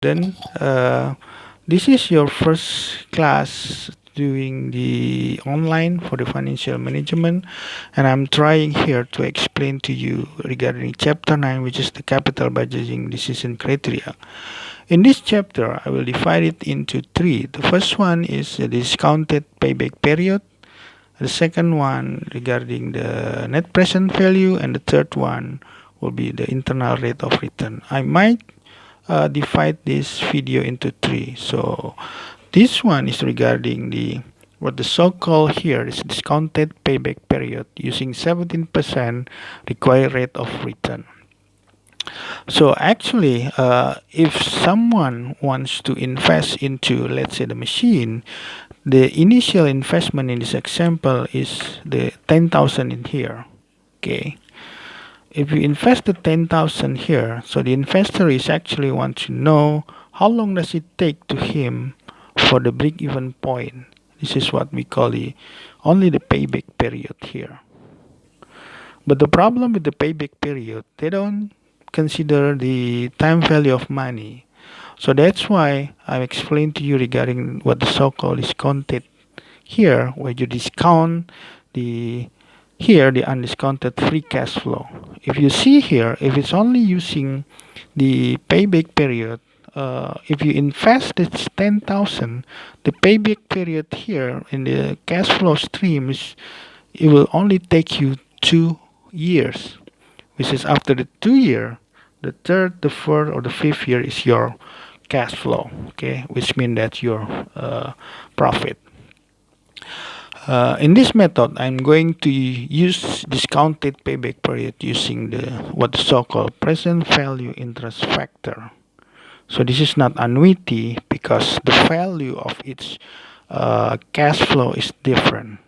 Then this is your first class doing the online for the financial management, and I'm trying here to explain to you regarding chapter 9, which is the capital budgeting decision criteria. In this chapter, I will divide it into three. The first one is the discounted payback period. The second one regarding the net present value, and the third one will be the internal rate of return. I might divide this video into three. So this one is regarding the what the so-called here is discounted payback period using 17% required rate of return. So actually, if someone wants to invest into, let's say, the machine, the initial investment in this example is the 10,000 in here. Okay. If you invest the 10,000 here, so the investor is actually want to know how long does it take to him for the break-even point. This is what we call only the payback period here. But the problem with the payback period, they don't consider the time value of money. So that's why I explained to you regarding what the so-called discounted here, where you discount the here the undiscounted free cash flow. If you see here, if it's only using the payback period, if you invest this 10,000, the payback period here in the cash flow stream is it will only take you 2 years, which is after the 2 year, the third, the fourth, or the fifth year is your cash flow. Okay, which means that your profit. In this method, I'm going to use discounted payback period using the what so-called present value interest factor. So this is not annuity because the value of each cash flow is different.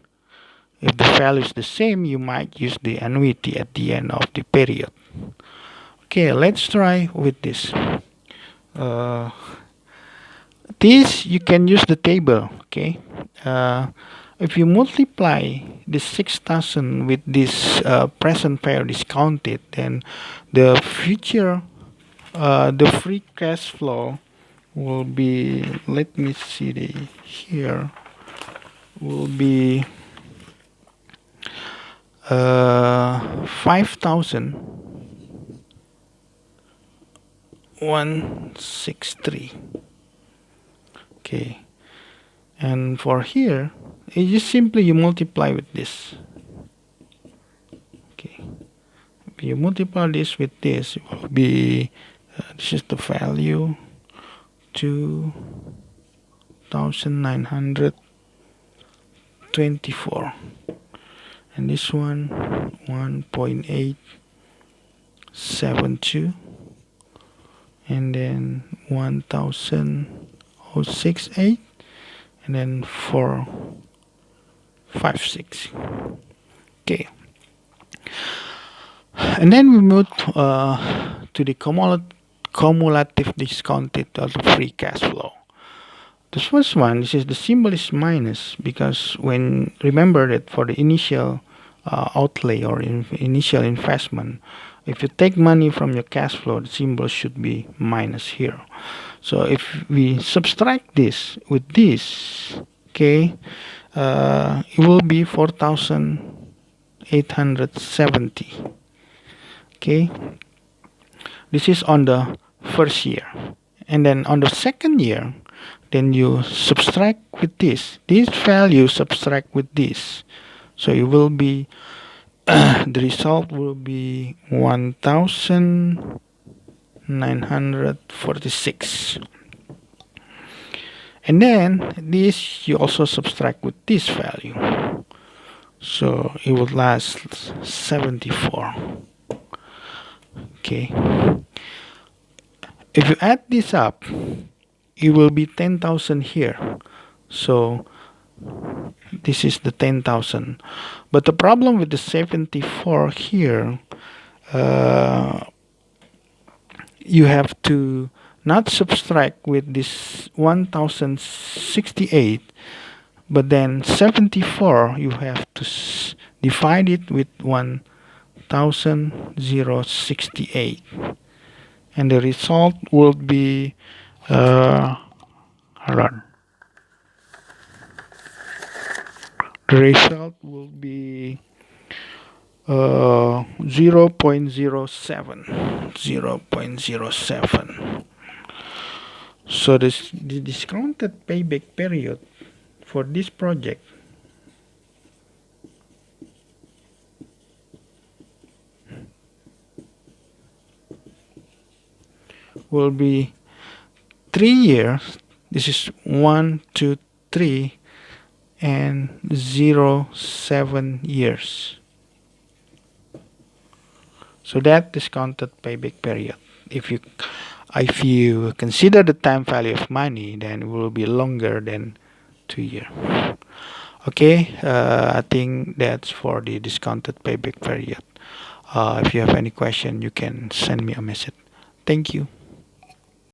If the value is the same, you might use the annuity at the end of the period. Okay, let's try with this. Uh, this you can use the table. Okay, if you multiply the 6,000 with this present value discounted, then the future the free cash flow will be, let me see the here, will be 5,163. Okay, and for here it just simply you multiply with this. Okay, if you multiply this with this, it will be this is the value 2,924, and this one 1.872, and then 1,068, and then 456. Okay, and then we move to the cumulative discounted of the free cash flow. The first one, this is the symbol is minus because when remember that for the initial outlay or initial investment, if you take money from your cash flow, the symbol should be minus here. So if we subtract this with this, okay, it will be 4,870. Okay, this is on the first year, and then on the second year, then you subtract with this value, subtract with this, so it will be the result will be 1,946, and then this you also subtract with this value, so it will last 74. Okay, if you add this up, it will be 10,000 here. So this is the 10,000. But the problem with the 74 here, you have to not subtract with this 1,068, but then 74 you have to divide it with 1,068, and the result will be Uh, Hold on. The result will be 0.07. 0.07. So the discounted payback period for this project will be 3 years. This is 1, 2, 3, and 0, 7 years. So that discounted payback period. If you if you consider the time value of money, then it will be longer than 2 years. Okay, I think that's for the discounted payback period. If you have any question, you can send me a message. Thank you.